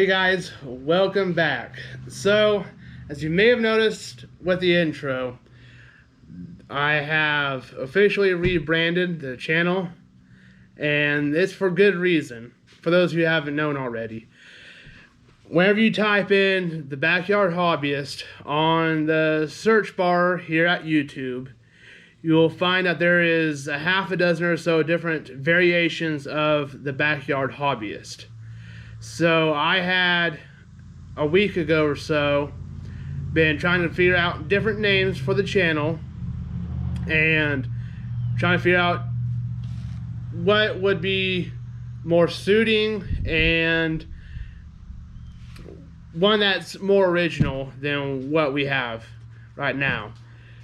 Hey guys, welcome back. So, as you may have noticed with the intro, I have officially rebranded the channel, and it's for good reason, for those who haven't known already. Whenever you type in the Backyard Hobbyist on the search bar here at YouTube, you will find that there is a half a dozen or so different variations of the Backyard Hobbyist. So I had, a week ago or so, been trying to figure out different names for the channel and trying to figure out what would be more suiting and one that's more original than what we have right now.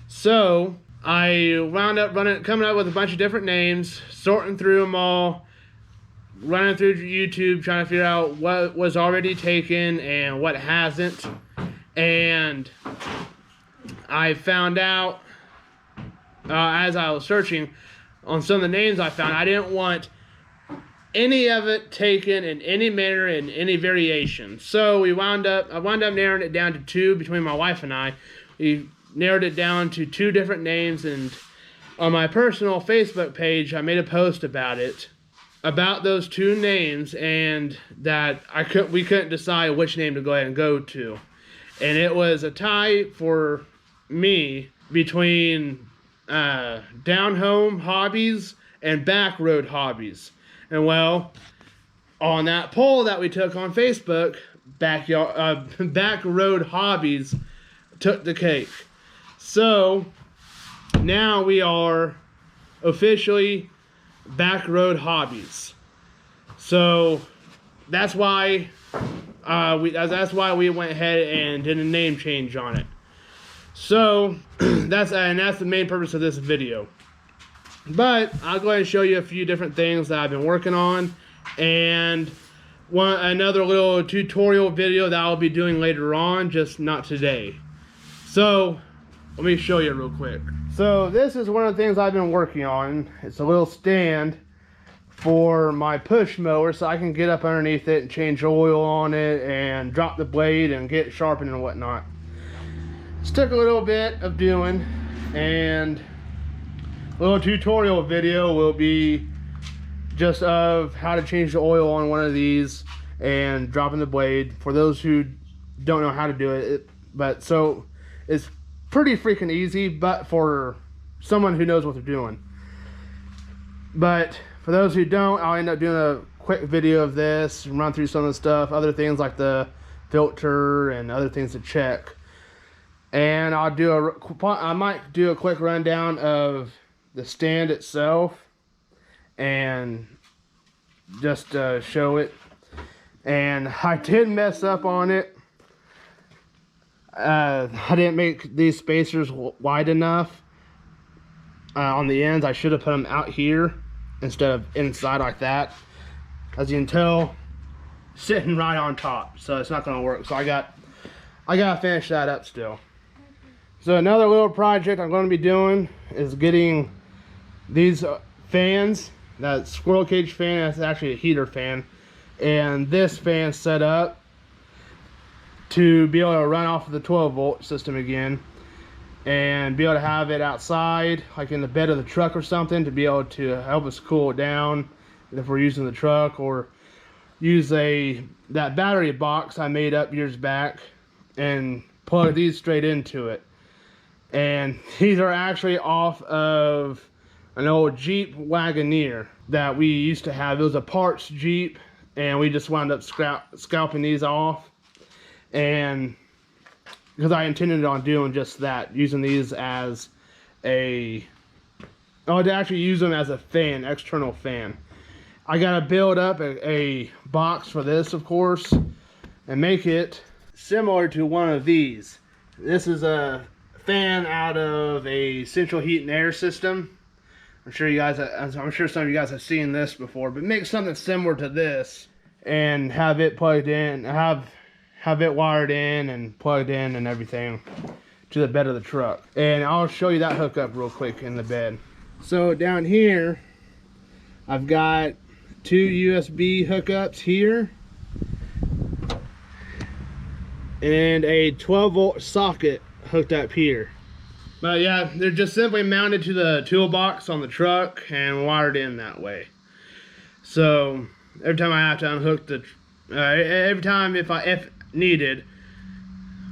So I wound up coming up with a bunch of different names, sorting through them all, running through YouTube, trying to figure out what was already taken and what hasn't. And I found out, as I was searching on some of the names I found, I didn't want any of it taken in any manner, in any variation. So I wound up narrowing it down to two between my wife and I. We narrowed it down to two different names, and on my personal Facebook page, I made a post about it, about those two names, and that we couldn't decide which name to go ahead and go to. And it was a tie for me between Down Home Hobbies and Back Road Hobbies. And well, on that poll that we took on Facebook, Back Road Hobbies took the cake. So now we are officially Back Road Hobbies. So that's why we went ahead and did a name change on it. So that's the main purpose of this video. But I'll go ahead and show you a few different things that I've been working on, and another little tutorial video that I'll be doing later on, just not today. So let me show you real quick. So this is one of the things I've been working on. It's a little stand for my push mower, so I can get up underneath it and change oil on it and drop the blade and get it sharpened and whatnot. This took a little bit of doing, and a little tutorial video will be just of how to change the oil on one of these and dropping the blade for those who don't know how to do it. But so it's pretty freaking easy, but for someone who knows what they're doing. But for those who don't, I'll end up doing a quick video of this and run through some of the stuff, other things like the filter and other things to check. And I might do a quick rundown of the stand itself and just show it. And I did mess up on it. I didn't make these spacers wide enough on the ends. I should have put them out here instead of inside like that. As you can tell, sitting right on top, so it's not going to work. So I gotta finish that up still. So another little project I'm going to be doing is getting these fans. That squirrel cage fan, that's actually a heater fan, and this fan set up to be able to run off of the 12-volt system again and be able to have it outside, like in the bed of the truck or something, to be able to help us cool it down if we're using the truck, or use that battery box I made up years back and plug these straight into it. And these are actually off of an old Jeep Wagoneer that we used to have. It was a parts Jeep, and we just wound up scalping these off. And because I intended on doing just that, using these as to actually use them as a fan, external fan. I gotta build up a box for this, of course, and make it similar to one of these. This is a fan out of a central heat and air system. I'm sure some of you guys have seen this before, but make something similar to this and have it plugged in, have it wired in and plugged in and everything to the bed of the truck. And I'll show you that hookup real quick in the bed. So down here, I've got two USB hookups here and a 12-volt socket hooked up here. But yeah, they're just simply mounted to the toolbox on the truck and wired in that way. So every time I have to unhook the, every time if needed,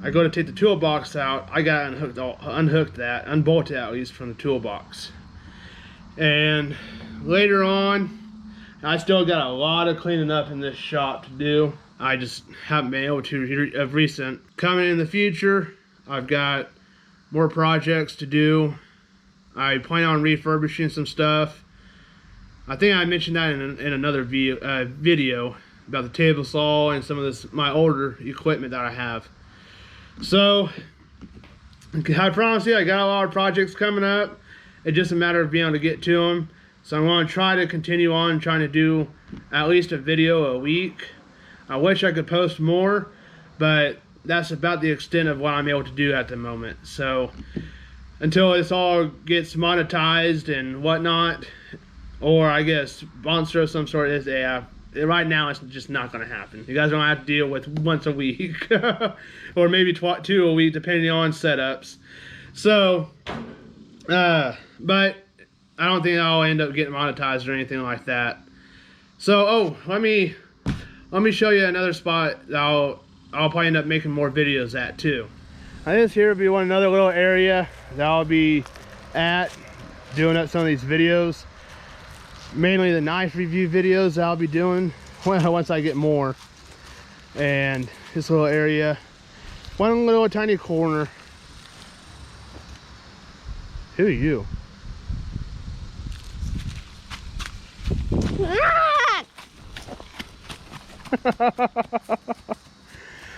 I go to take the toolbox out, I gotta unhook that, unbolt it at least from the toolbox. And later on, I still got a lot of cleaning up in this shop to do. I just haven't been able to of recent. Coming in the future, I've got more projects to do. I plan on refurbishing some stuff. I think I mentioned that in another video about the table saw and some of my older equipment that I have. So I promise you, I got a lot of projects coming up. It's just a matter of being able to get to them. So I'm going to try to continue on trying to do at least a video a week. I wish I could post more, but that's about the extent of what I'm able to do at the moment. So until this all gets monetized and whatnot, or I guess sponsor of some sort, right now it's just not going to happen. You guys don't have to deal with once a week or maybe 2 a week depending on setups. So but I don't think I'll end up getting monetized or anything like that. So let me show you another spot that I'll probably end up making more videos at too. This here will be another little area that I'll be at doing up some of these videos. Mainly the knife review videos that I'll be doing once I get more. And this little area, one little tiny corner. Who are you?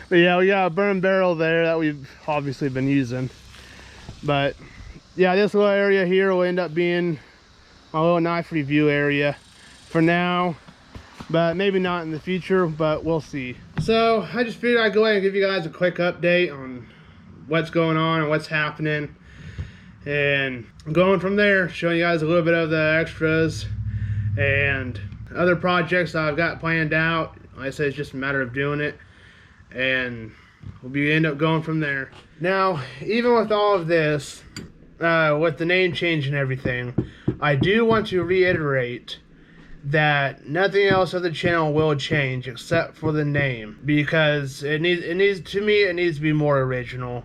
But yeah, we got a burn barrel there that we've obviously been using. But yeah, this little area here will end up being my little knife review area for now, but maybe not in the future, but we'll see. So I just figured I'd go ahead and give you guys a quick update on what's going on and what's happening, and going from there, showing you guys a little bit of the extras and other projects that I've got planned out. Like I said, it's just a matter of doing it, and we'll end up going from there. Now, even with all of this, with the name change and everything, I do want to reiterate that nothing else of the channel will change except for the name, because it needs to be more original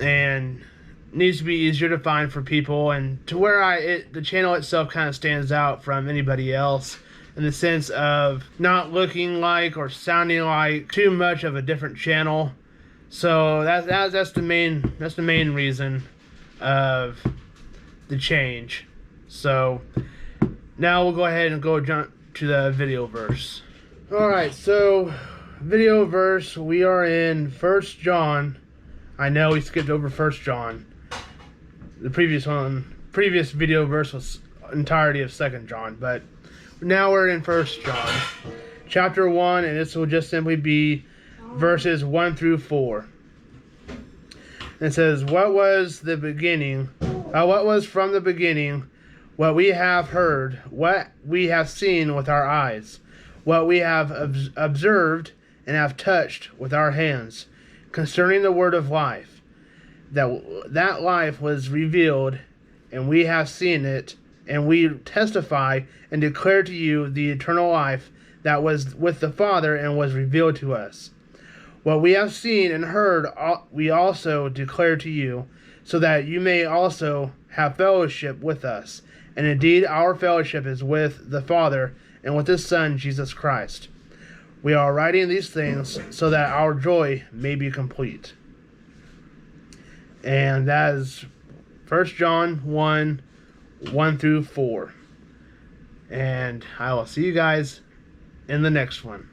and needs to be easier to find for people, and to where the channel itself kind of stands out from anybody else in the sense of not looking like or sounding like too much of a different channel. So that's the main reason of the change. So now we'll go ahead and jump to the video verse. Alright, so video verse, we are in 1 John. I know we skipped over 1 John. The previous video verse was entirety of 2 John, but now we're in 1 John chapter 1, and this will just simply be verses 1 through 4. It says, what was from the beginning, what we have heard, what we have seen with our eyes, what we have observed and have touched with our hands, concerning the word of life. That life was revealed, and we have seen it, and we testify and declare to you the eternal life that was with the Father and was revealed to us. What we have seen and heard, we also declare to you, so that you may also have fellowship with us. And indeed, our fellowship is with the Father and with His Son, Jesus Christ. We are writing these things so that our joy may be complete. And that is 1 John 1, 1 through 4. And I will see you guys in the next one.